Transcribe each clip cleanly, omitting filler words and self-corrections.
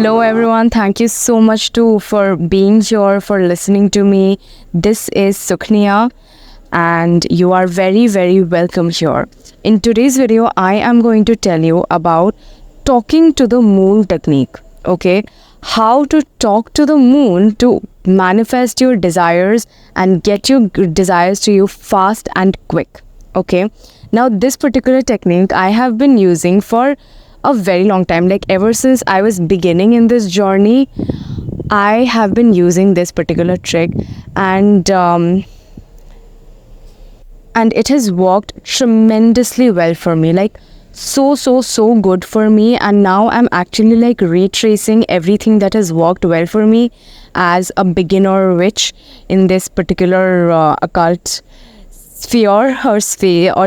Hello everyone. Thank you so much too for being here, for listening to me. This is Sukhnia and you are very welcome here. In today's video, I am going to tell you about talking to the moon technique. Okay? How to talk to the moon to manifest your desires and get your desires to you fast and quick. Okay? Now this particular technique I have been using for a very long time, like ever since I was beginning in this journey. I have been using this particular trick, and it has worked tremendously well for me, like so good for me. And now I'm actually like retracing everything that has worked well for me as a beginner witch in this particular occult sphere or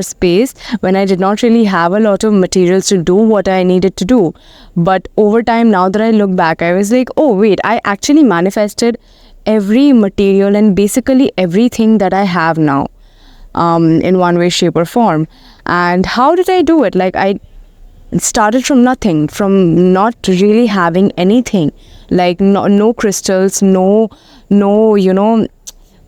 space, when I did not really have a lot of materials to do what I needed to do. But over time, now that I look back, I was like, oh wait, I actually manifested every material and basically everything that I have now, in one way, shape or form. And how did I do it? Like, I started from nothing, from not really having anything, like no crystals, no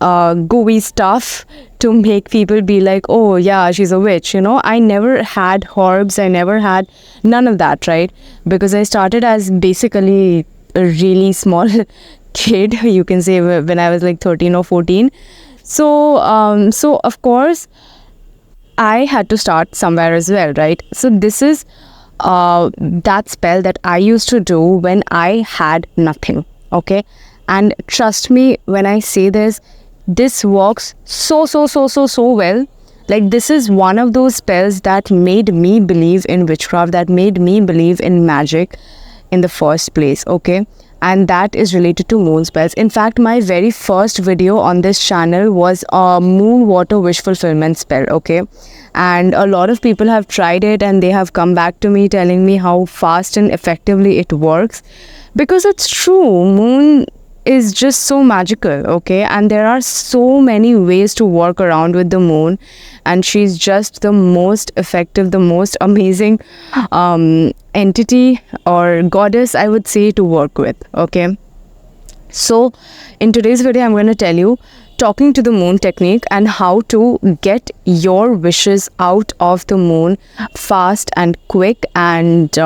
gooey stuff to make people be like, oh yeah, she's a witch. I never had herbs, I never had none of that, right? Because I started as basically a really small kid, you can say, when I was like 13 or 14. So of course I had to start somewhere as well, right? So this is that spell that I used to do when I had nothing. Okay? And trust me when I say this works so well. Like, this is one of those spells that made me believe in witchcraft, that made me believe in magic in the first place. Okay? And that is related to moon spells. In fact, my very first video on this channel was a moon water wish fulfillment spell. Okay? And a lot of people have tried it and they have come back to me telling me how fast and effectively it works, because it's true. Moon is just so magical, okay? And there are so many ways to work around with the moon, and she's just the most effective, the most amazing entity or goddess, I would say, to work with. Okay, so in today's video, I'm going to tell you talking to the moon technique and how to get your wishes out of the moon fast and quick, and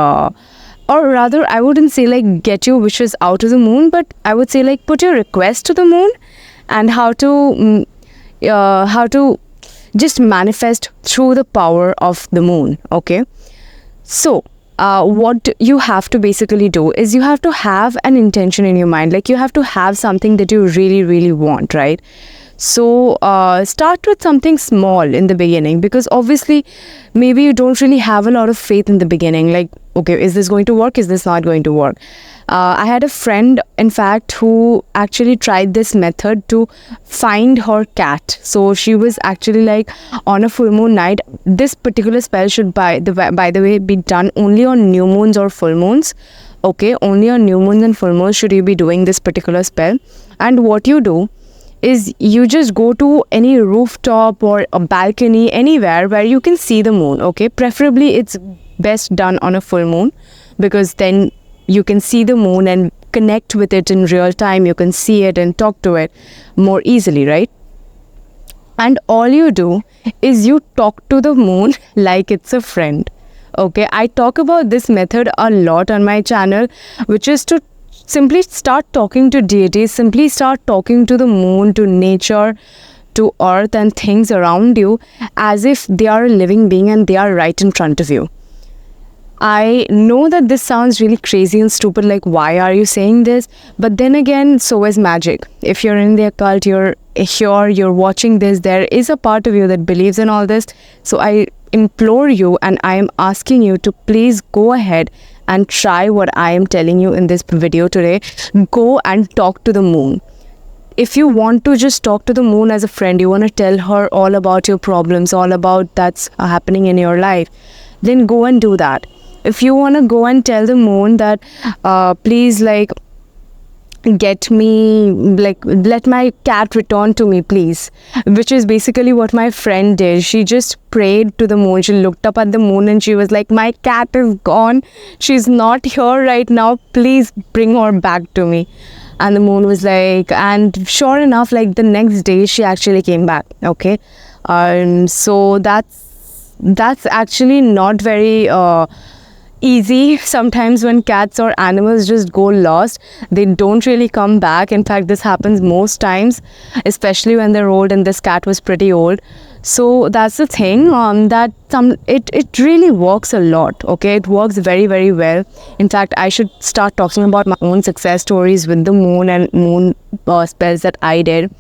or rather, I wouldn't say like get your wishes out of the moon, but I would say like put your request to the moon, and how to just manifest through the power of the moon. Okay, so what you have to basically do is you have to have an intention in your mind, like you have to have something that you really want, right? So start with something small in the beginning, because obviously maybe you don't really have a lot of faith in the beginning, like, okay, is this going to work, is this not going to work? I had a friend, in fact, who actually tried this method to find her cat. So she was actually like, on a full moon night, this particular spell should by the way be done only on new moons or full moons. Okay, only on new moons and full moons should you be doing this particular spell. And what you do is you just go to any rooftop or a balcony, anywhere where you can see the moon. Okay, preferably it's best done on a full moon, because then you can see the moon and connect with it in real time. You can see it and talk to it more easily, right? And all you do is you talk to the moon like it's a friend. Okay, I talk about this method a lot on my channel, which is to simply start talking to deities, simply start talking to the moon, to nature, to earth and things around you as if they are a living being and they are right in front of you. I know that this sounds really crazy and stupid, like why are you saying this? But then again, so is magic. If you're in the occult, you're here, you're watching this, there is a part of you that believes in all this. So I implore you and I am asking you to please go ahead and try what I am telling you in this video today. Go and talk to the moon. If you want to just talk to the moon as a friend, you want to tell her all about your problems, all about that's happening in your life, then go and do that. If you want to go and tell the moon that please, like, get me, like, let my cat return to me, please. Which is basically what my friend did. She just prayed to the moon. She looked up at the moon and she was like, my cat is gone, she's not here right now, please bring her back to me. And the moon was like, and sure enough, like the next day she actually came back. Okay. So that's actually not very easy. Sometimes when cats or animals just go lost, they don't really come back. In fact, this happens most times, especially when they're old, and this cat was pretty old. So that's the thing, that it really works a lot. Okay, it works very, very well. In fact, I should start talking about my own success stories with the moon and moon spells that I did.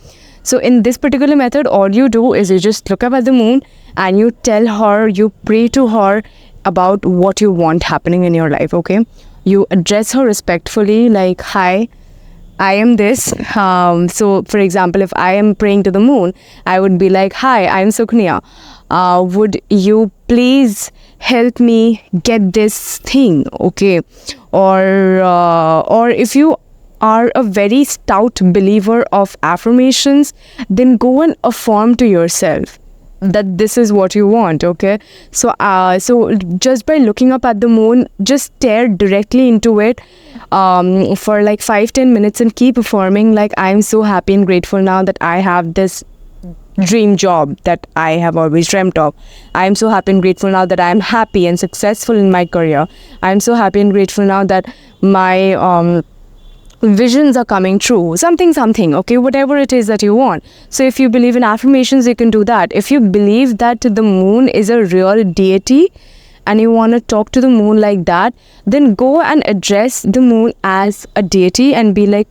So in this particular method, all you do is you just look up at the moon and you tell her, you pray to her about what you want happening in your life. Okay, you address her respectfully, like, hi, I am this. So for example, if I am praying to the moon, I would be like, hi, I am Sukniya. Would you please help me get this thing? Okay. Or if you are a very stout believer of affirmations, then go and affirm to yourself that this is what you want. Okay, so just by looking up at the moon, just stare directly into it for like 5-10 minutes and keep affirming, like, I'm so happy and grateful now that I have this dream job that I have always dreamt of. I am so happy and grateful now that I am happy and successful in my career. I am so happy and grateful now that my visions are coming true, something. Okay, whatever it is that you want. So if you believe in affirmations, you can do that. If you believe that the moon is a real deity and you want to talk to the moon like that, then go and address the moon as a deity and be like,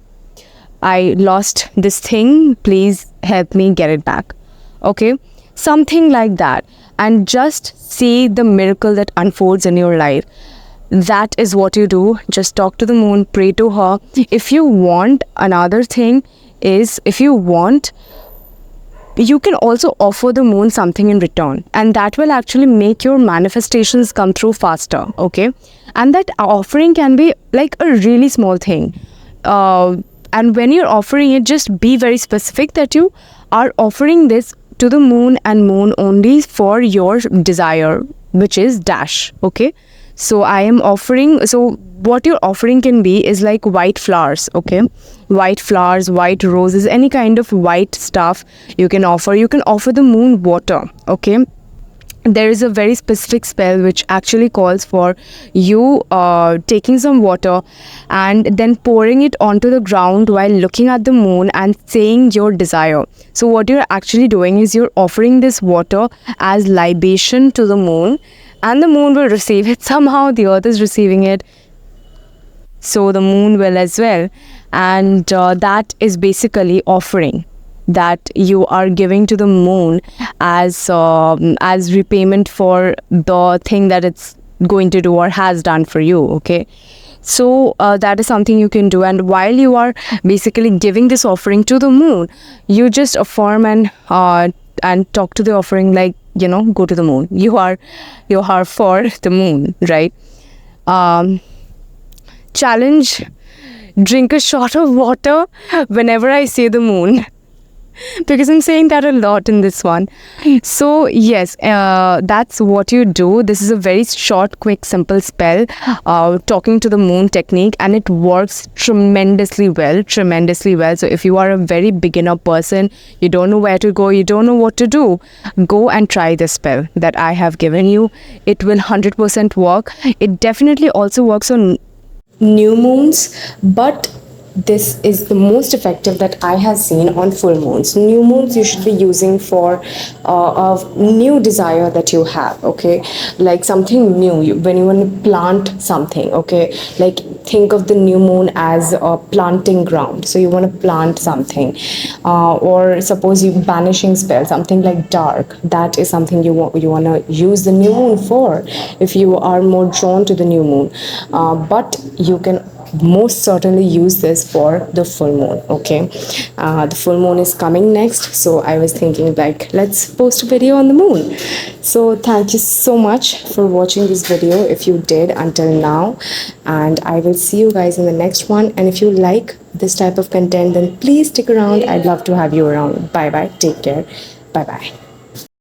I lost this thing, please help me get it back. Okay, something like that, and just see the miracle that unfolds in your life. That is what you do. Just talk to the moon, pray to her. If you want, another thing is, if you want, you can also offer the moon something in return, and that will actually make your manifestations come through faster. Okay, and that offering can be like a really small thing. And when you're offering it, just be very specific that you are offering this to the moon and moon only for your desire, which is dash. Okay, so I am offering, so what your offering can be is like white flowers. Okay, white flowers, white roses, any kind of white stuff you can offer. You can offer the moon water. Okay, there is a very specific spell which actually calls for you taking some water and then pouring it onto the ground while looking at the moon and saying your desire. So what you're actually doing is you're offering this water as libation to the moon, and the moon will receive it. Somehow the earth is receiving it, so the moon will as well. And that is basically offering that you are giving to the moon as repayment for the thing that it's going to do or has done for you. Okay, so that is something you can do. And while you are basically giving this offering to the moon, you just affirm and talk to the offering, like, you know, go to the moon, you are for the moon, right? Challenge: drink a shot of water whenever I say the moon, because I'm saying that a lot in this one. So yes, that's what you do. This is a very short, quick, simple spell, talking to the moon technique, and it works tremendously well. So if you are a very beginner person, you don't know where to go, you don't know what to do, go and try this spell that I have given you. It will 100% work. It definitely also works on new moons, but this is the most effective that I have seen on full moons. New moons you should be using for a new desire that you have. Okay, like something new, when you want to plant something. Okay, like think of the new moon as a planting ground. So you want to plant something, or suppose you banishing spell, something like dark. That is something you want to use the new moon for, if you are more drawn to the new moon. But you can most certainly use this for the full moon. Okay, the full moon is coming next, so I was thinking, like, let's post a video on the moon. So thank you so much for watching this video, if you did until now, and I will see you guys in the next one. And if you like this type of content, then please stick around. I'd love to have you around. Bye bye. Take care. Bye bye.